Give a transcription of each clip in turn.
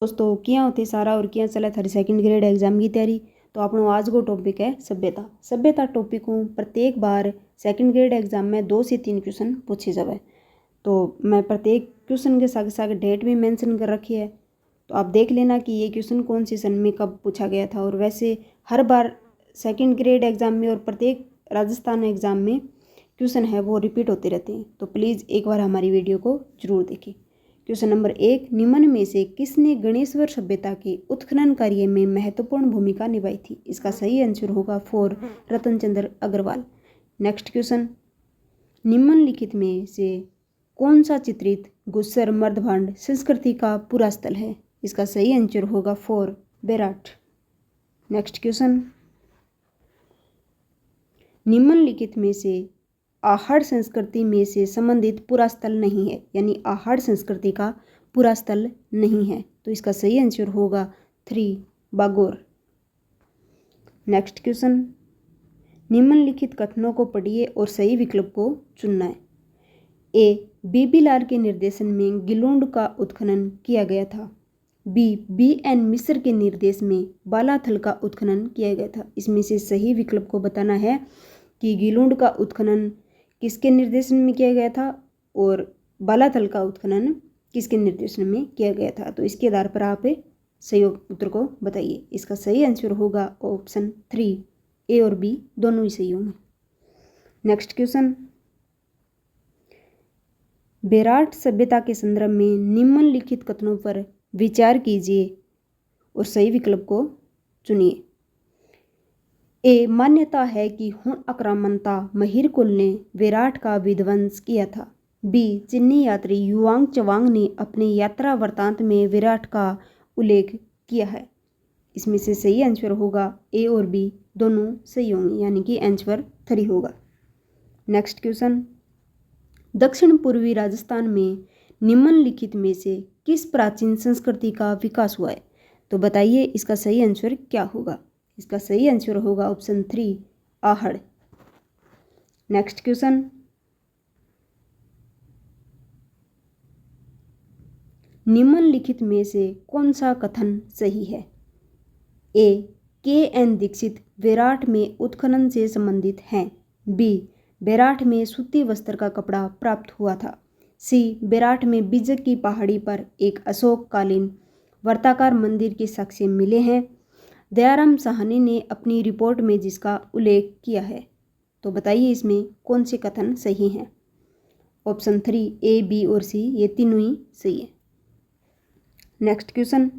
दोस्तों किया होती सारा और किया चला थारी सेकंड ग्रेड एग्जाम की तैयारी। तो अपनो आज को टॉपिक है सभ्यता। सभ्यता टॉपिक को प्रत्येक बार सेकंड ग्रेड एग्जाम में 2 से 3 क्वेश्चन पूछे जावे। तो मैं प्रत्येक क्वेश्चन के साथ साथ डेट भी मेंशन कर रखी है। तो आप देख लेना कि ये क्वेश्चन कौन सी सन में कब पूछा गया था। और वैसे हर बार सेकंड ग्रेड एग्जाम में और प्रत्येक राजस्थान एग्जाम में क्वेश्चन है वो रिपीट होते रहते हैं। तो प्लीज़ एक बार हमारी वीडियो को जरूर देखें। क्वेश्चन नंबर 1, निम्न में से किसने गणेश्वर सभ्यता के उत्खनन कार्य में महत्वपूर्ण भूमिका निभाई थी? इसका सही आंसर होगा 4, रतन चंद्र अग्रवाल। नेक्स्ट क्वेश्चन, निम्नलिखित में से कौन सा चित्रित गुस्सर मर्दभांड संस्कृति का पूरा स्थल है? इसका सही आंसर होगा 4, बेराट। नेक्स्ट क्वेश्चन, निम्नलिखित में से आहड़ संस्कृति में से संबंधित पूरा स्थल नहीं है, यानी आहड़ संस्कृति का पूरा स्थल नहीं है। तो इसका सही आंसर होगा 3, बागोर। नेक्स्ट क्वेश्चन, निम्नलिखित कथनों को पढ़िए और सही विकल्प को चुनना है। ए, बीबीलाल के निर्देशन में गिलोंड का उत्खनन किया गया था। बी.एन. मिश्र के निर्देश में बालाथल का उत्खनन किया गया था। इसमें से सही विकल्प को बताना है कि गिलोंड का उत्खनन किसके निर्देशन में किया गया था और बालाथल का उत्खनन किसके निर्देशन में किया गया था। तो इसके आधार पर आप सही उत्तर को बताइए। इसका सही आंसर होगा ऑप्शन 3, ए और बी दोनों ही सही होंगे। नेक्स्ट क्वेश्चन, बेराट सभ्यता के संदर्भ में निम्नलिखित कथनों पर विचार कीजिए और सही विकल्प को चुनिए। ए, मान्यता है कि हुण आक्रामणता महिरकुल ने विराट का विध्वंस किया था। बी, चीनी यात्री युआंग चवांग ने अपने यात्रा वृत्तांत में विराट का उल्लेख किया है। इसमें से सही आंसर होगा ए और बी दोनों सही होंगे, यानी कि आंसर 3 होगा। नेक्स्ट क्वेश्चन, दक्षिण पूर्वी राजस्थान में निम्नलिखित में से किस प्राचीन संस्कृति का विकास हुआ है? तो बताइए इसका सही आंसर क्या होगा। इसका सही आंसर होगा ऑप्शन 3, आहड़। नेक्स्ट क्वेश्चन, निम्नलिखित में से कौन सा कथन सही है? ए, के.एन. दीक्षित विराट में उत्खनन से संबंधित हैं। बी, बेराट में सूती वस्त्र का कपड़ा प्राप्त हुआ था। सी, बेराट में बिजक की पहाड़ी पर एक अशोककालीन वर्ताकार मंदिर के साक्ष्य मिले हैं। दयाराम साहनी ने अपनी रिपोर्ट में जिसका उल्लेख किया है। तो बताइए इसमें कौन से कथन सही हैं? ऑप्शन 3, ए, बी और सी ये तीनों ही सही है। नेक्स्ट क्वेश्चन,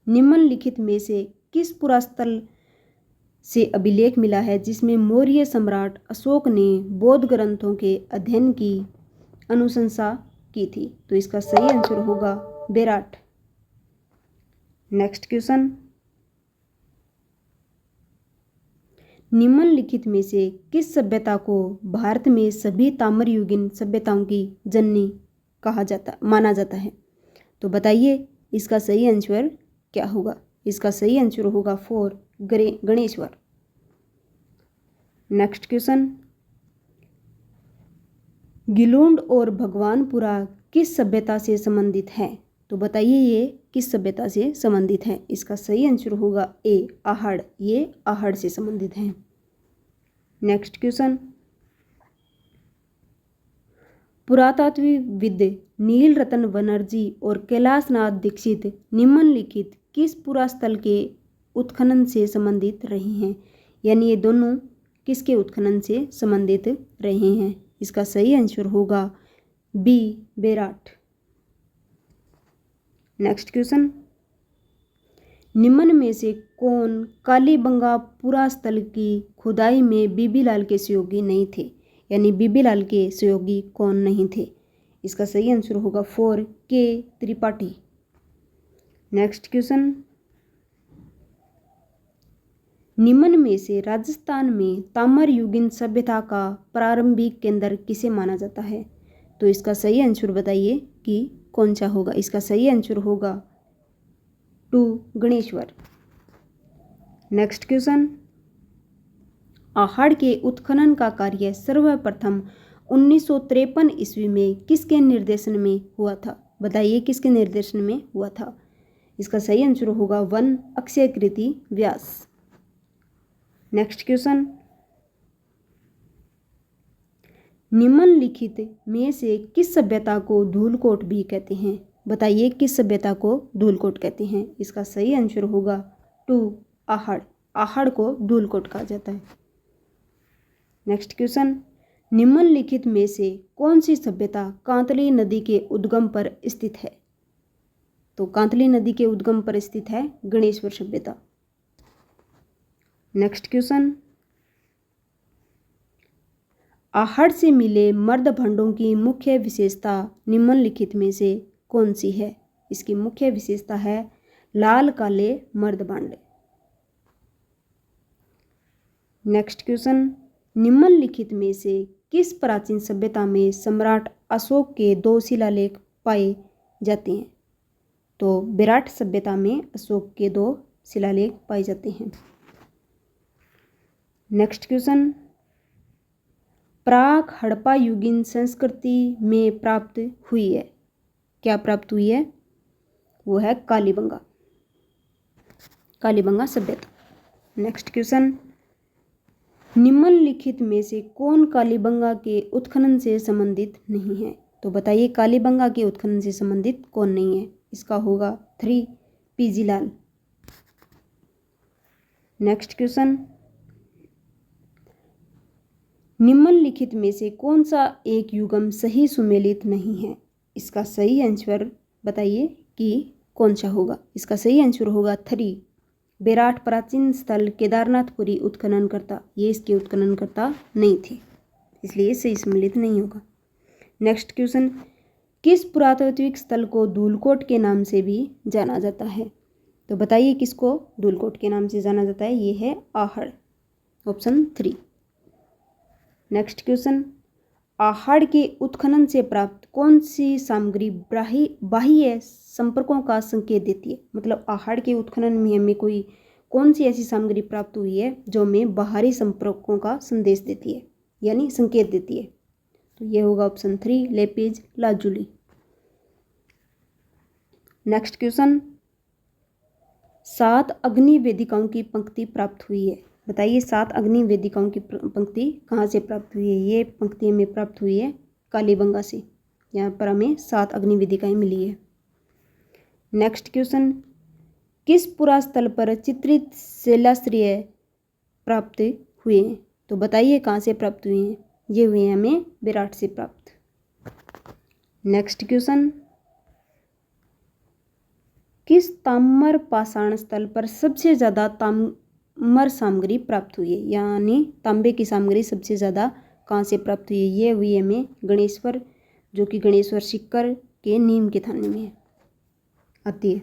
निम्नलिखित में से किस पुरास्थल से अभिलेख मिला है जिसमें मौर्य सम्राट अशोक ने बौद्ध ग्रंथों के अध्ययन की अनुशंसा की थी? तो इसका सही आंसर होगा बेराट। नेक्स्ट क्वेश्चन, निम्नलिखित में से किस सभ्यता को भारत में सभी ताम्रयुगीन सभ्यताओं की जननी माना जाता है? तो बताइए इसका सही आंसर क्या होगा। इसका सही आंसर होगा 4, गणेश्वर। नेक्स्ट क्वेश्चन, गिलोंड और भगवानपुरा किस सभ्यता से संबंधित है? तो बताइए ये किस सभ्यता से संबंधित है? इसका सही आंसर होगा ए, आहड़। ये आहड़ से संबंधित हैं। नेक्स्ट क्वेश्चन, पुरातत्वविद नील रतन बनर्जी और कैलाशनाथ दीक्षित निम्नलिखित किस पुरास्थल के उत्खनन से संबंधित रहे हैं? यानी ये दोनों किसके उत्खनन से संबंधित रहे हैं? इसका सही आंसर होगा बी, बेराट। नेक्स्ट क्वेश्चन, निम्न में से कौन कालीबंगा पुरास्थल की खुदाई में बीबीलाल के सहयोगी नहीं थे? यानी बीबीलाल के सहयोगी कौन नहीं थे? इसका सही आंसर होगा 4, के, त्रिपाठी। नेक्स्ट क्वेश्चन, निम्न में से राजस्थान में ताम्रयुगीन सभ्यता का प्रारंभिक केंद्र किसे माना जाता है? तो इसका सही आंसर बताइए कि कौन सा होगा। इसका सही आंसर होगा 2, गणेश्वर। नेक्स्ट क्वेश्चन, आहड़ के उत्खनन का कार्य सर्वप्रथम 1953 ईस्वी में किसके निर्देशन में हुआ था? बताइए किसके निर्देशन में हुआ था? इसका सही आंसर होगा 1 अक्षयकृति व्यास। नेक्स्ट क्वेश्चन, निम्नलिखित में से किस सभ्यता को धूलकोट भी कहते हैं? बताइए किस सभ्यता को धूलकोट कहते हैं? इसका सही आंसर होगा 2 आहड़। आहड़ को धूलकोट कहा जाता है। नेक्स्ट क्वेश्चन, निम्नलिखित में से कौन सी सभ्यता कांतली नदी के उद्गम पर स्थित है? तो कांतली नदी के उद्गम पर स्थित है गणेश्वर सभ्यता। नेक्स्ट क्वेश्चन, आहड़ से मिले मर्दभंडों की मुख्य विशेषता निम्नलिखित में से कौन सी है? इसकी मुख्य विशेषता है लाल काले मर्दभंड। नेक्स्ट क्वेश्चन, निम्नलिखित में से किस प्राचीन सभ्यता में सम्राट अशोक के 2 शिलालेख पाए जाते हैं? तो विराट सभ्यता में अशोक के 2 शिलालेख पाए जाते हैं। नेक्स्ट क्वेश्चन, प्राक हड़प्पा युगीन संस्कृति में प्राप्त हुई है। क्या प्राप्त हुई है? वो है कालीबंगा, कालीबंगा सभ्यता। नेक्स्ट क्वेश्चन, निम्नलिखित में से कौन कालीबंगा के उत्खनन से संबंधित नहीं है? तो बताइए कालीबंगा के उत्खनन से संबंधित कौन नहीं है? इसका होगा 3 पीजी लाल। नेक्स्ट क्वेश्चन, निम्नलिखित में से कौन सा एक युगम सही सुमेलित नहीं है? इसका सही आंसर बताइए कि कौन सा होगा? इसका सही आंसर होगा 3 विराट प्राचीन स्थल केदारनाथपुरी उत्खननकर्ता। ये इसके उत्खननकर्ता नहीं थे, इसलिए सही सम्मिलित नहीं होगा। नेक्स्ट क्वेश्चन, किस पुरातात्विक स्थल को धूलकोट के नाम से भी जाना जाता है? तो बताइए किसको धूलकोट के नाम से जाना जाता है? ये है Ahar, option 3। Next question, Ahar के उत्खनन से प्राप्त कौन सी सामग्री बाह्य संपर्कों का संकेत देती है? मतलब आहड़ के उत्खनन में हमें कौन सी ऐसी सामग्री प्राप्त हुई है जो हमें बाहरी संपर्कों का संदेश देती है, यानी संकेत देती है? तो ये होगा ऑप्शन 3 लेपिज लाजुली। नेक्स्ट क्वेश्चन, 7 अग्नि वेदिकाओं की पंक्ति प्राप्त हुई है। बताइए 7 अग्नि वेदिकाओं की पंक्ति कहाँ से प्राप्त हुई है? ये पंक्ति हमें प्राप्त हुई है कालीबंगा से। यहाँ पर हमें 7 अग्नि वेदिकाएं मिली है। नेक्स्ट क्वेश्चन, किस पुरास्थल पर चित्रित शिलाश्रय प्राप्त हुए हैं? तो बताइए कहाँ से प्राप्त हुए हैं? ये हुए हैं हमें विराट से प्राप्त। नेक्स्ट क्वेश्चन, किस ताम्र पाषाण स्थल पर सबसे ज़्यादा ताम्र सामग्री प्राप्त हुई है? यानी तांबे की सामग्री सबसे ज़्यादा कहाँ से प्राप्त हुई है? ये हुई है हमें गणेश्वर, जो कि गणेश्वर सिक्कर के नीम के थाने में आती है।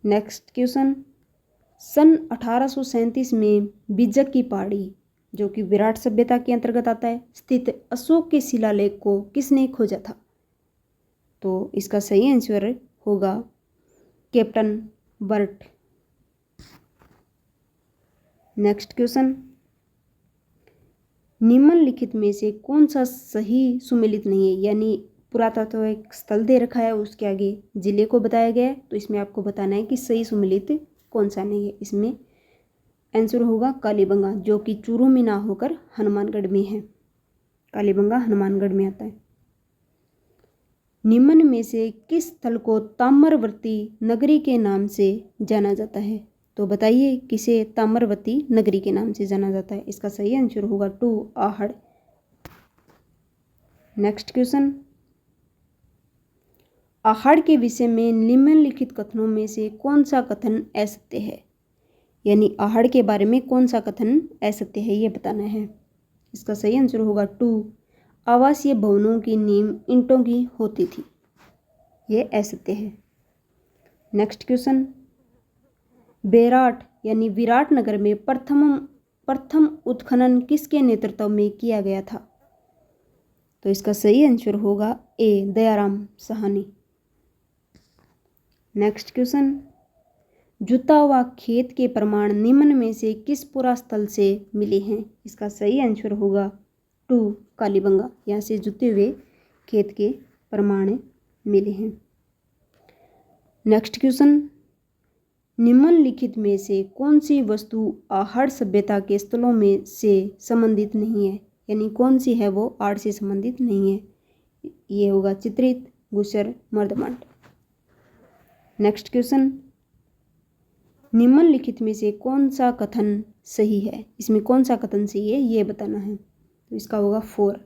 नेक्स्ट क्वेश्चन, सन 1837 में बिजक की पहाड़ी, जो कि विराट सभ्यता के अंतर्गत आता है, स्थित अशोक के शिलालेख को किसने खोजा था? तो इसका सही आंसर होगा कैप्टन बर्ट। नेक्स्ट क्वेश्चन, निम्नलिखित में से कौन सा सही सुमेलित नहीं है? यानी पुरातात्विक स्थल दे रखा है, उसके आगे जिले को बताया गया है, तो इसमें आपको बताना है कि सही सुमेलित कौन सा नहीं है। इसमें आंसर होगा कालीबंगा, जो कि चूरू में ना होकर हनुमानगढ़ में है। कालीबंगा हनुमानगढ़ में आता है। निम्न में से किस स्थल को ताम्रवर्ती नगरी के नाम से जाना जाता है? तो बताइए किसे ताम्रवती नगरी के नाम से जाना जाता है? इसका सही आंसर होगा 2 आहड़। नेक्स्ट क्वेश्चन, आहड़ के विषय में निम्नलिखित कथनों में से कौन सा कथन असत्य है? यानी आहड़ के बारे में कौन सा कथन असत्य है, ये बताना है। इसका सही आंसर होगा 2 आवासीय भवनों की नींव ईंटों की होती थी। ये असत्य है। नेक्स्ट क्वेश्चन, बेराट यानी विराट नगर में प्रथम उत्खनन किसके नेतृत्व में किया गया था? तो इसका सही आंसर होगा ए दयाराम साहनी। नेक्स्ट क्वेश्चन, जुता व खेत के प्रमाण निम्न में से किस पुरास्थल से मिले हैं? इसका सही आंसर होगा 2 कालीबंगा। यहाँ से जुते हुए खेत के प्रमाण मिले हैं। नेक्स्ट क्वेश्चन, निम्नलिखित में से कौन सी वस्तु आहड़ सभ्यता के स्थलों में से संबंधित नहीं है, यानी कौन सी है वो आहड़ से संबंधित नहीं है। ये होगा चित्रित, गुसर, मर्दमंड। नेक्स्ट क्वेश्चन, निम्नलिखित में से कौन सा कथन सही है, इसमें कौन सा कथन सही है ये बताना है। तो इसका होगा 4।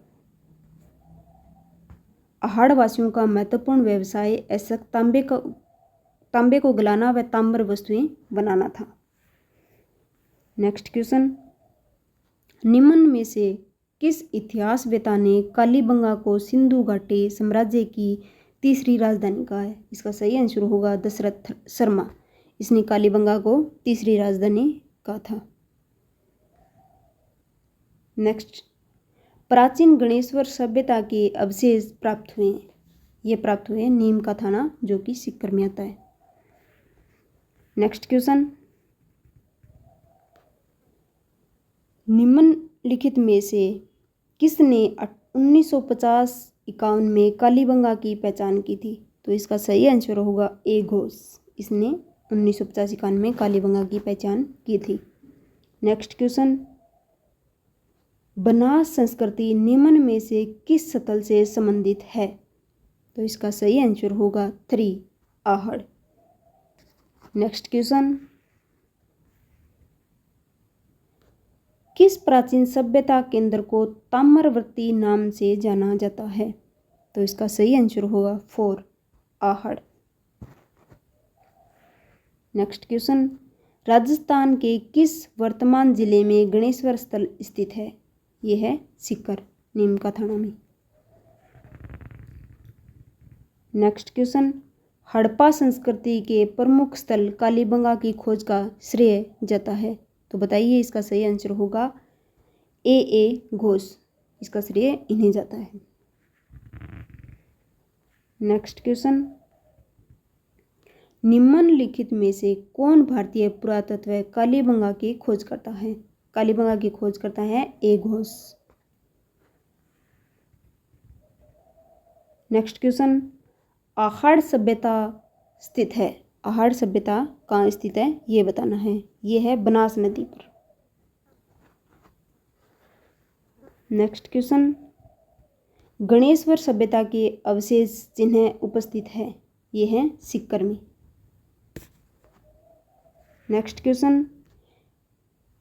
आहड़ वासियों का महत्वपूर्ण व्यवसाय ऐसा तांबे को गलाना व ताम्र वस्तुएं बनाना था। नेक्स्ट क्वेश्चन, निम्न में से किस इतिहासवेता ने कालीबंगा को सिंधु घाटी साम्राज्य की तीसरी राजधानी कहा है। इसका सही आंसर होगा दशरथ शर्मा। इसने कालीबंगा को तीसरी राजधानी कहा था। नेक्स्ट, प्राचीन गणेश्वर सभ्यता के अवशेष प्राप्त हुए हैं। ये प्राप्त हुए नीम का थाना जो कि सीकर में आता है। नेक्स्ट क्वेश्चन, निम्नलिखित में से किसने 1950-51 में कालीबंगा की पहचान की थी। तो इसका सही आंसर होगा ए घोष। इसने 1950-51 में कालीबंगा की पहचान की थी। नेक्स्ट क्वेश्चन, बनास संस्कृति निम्न में से किस स्थल से संबंधित है। तो इसका सही आंसर होगा 3 आहड़। नेक्स्ट क्वेश्चन, किस प्राचीन सभ्यता केंद्र को ताम्रवर्ती नाम से जाना जाता है। तो इसका सही आंसर होगा 4 आहड़। नेक्स्ट क्वेश्चन, राजस्थान के किस वर्तमान जिले में गणेश्वर स्थल स्थित है। यह है सीकर, नीम का थाना में। नेक्स्ट क्वेश्चन, हड़प्पा संस्कृति के प्रमुख स्थल कालीबंगा की खोज का श्रेय जाता है। तो बताइए, इसका सही आंसर होगा ए घोष। इसका श्रेय इन्हें जाता है। नेक्स्ट क्वेश्चन, निम्नलिखित में से कौन भारतीय पुरातत्व कालीबंगा की खोज करता है। कालीबंगा की खोज करता है ए घोष। नेक्स्ट क्वेश्चन, आहड़ सभ्यता स्थित है। आहड़ सभ्यता कहाँ स्थित है ये बताना है। ये है बनास नदी पर। नेक्स्ट क्वेश्चन, गणेश्वर सभ्यता के अवशेष जिन्हें उपस्थित है ये है सीकर में। नेक्स्ट क्वेश्चन,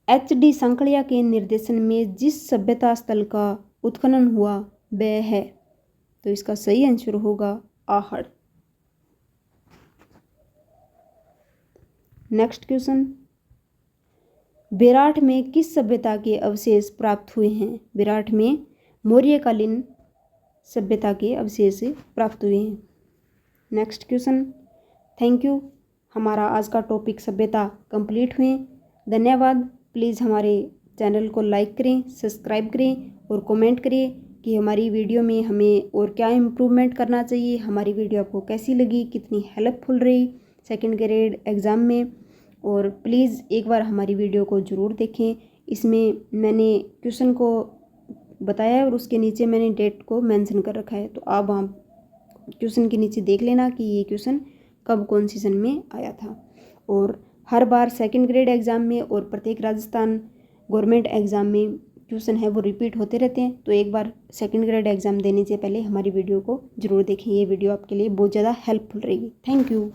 HD सांकड़िया के निर्देशन में जिस सभ्यता स्थल का उत्खनन हुआ वह है। तो इसका सही आंसर होगा आहड़। नेक्स्ट क्वेश्चन, बेराठ में किस सभ्यता के अवशेष प्राप्त हुए हैं। बेराठ में मौर्यकालीन सभ्यता के अवशेष प्राप्त हुए हैं। Next question, thank you. हमारा आज का टॉपिक सभ्यता कंप्लीट हुए। धन्यवाद। प्लीज़ हमारे चैनल को लाइक करें, सब्सक्राइब करें और कमेंट करें कि हमारी वीडियो में हमें और क्या इम्प्रूवमेंट करना चाहिए। हमारी वीडियो आपको कैसी लगी, कितनी हेल्पफुल रही सेकंड ग्रेड एग्ज़ाम में। और प्लीज़ एक बार हमारी वीडियो को ज़रूर देखें। इसमें मैंने क्वेश्चन को बताया है और उसके नीचे मैंने डेट को मेंशन कर रखा है। तो आप वहाँ क्वेश्चन के नीचे देख लेना कि ये क्वेश्चन कब कौन सीजन में आया था। और हर बार सेकंड ग्रेड एग्ज़ाम में और प्रत्येक राजस्थान गवर्नमेंट एग्ज़ाम में क्वेश्चन है वो रिपीट होते रहते हैं। तो एक बार सेकंड ग्रेड एग्ज़ाम देने से पहले हमारी वीडियो को ज़रूर देखें। ये वीडियो आपके लिए बहुत ज़्यादा हेल्पफुल रहेगी। Thank you.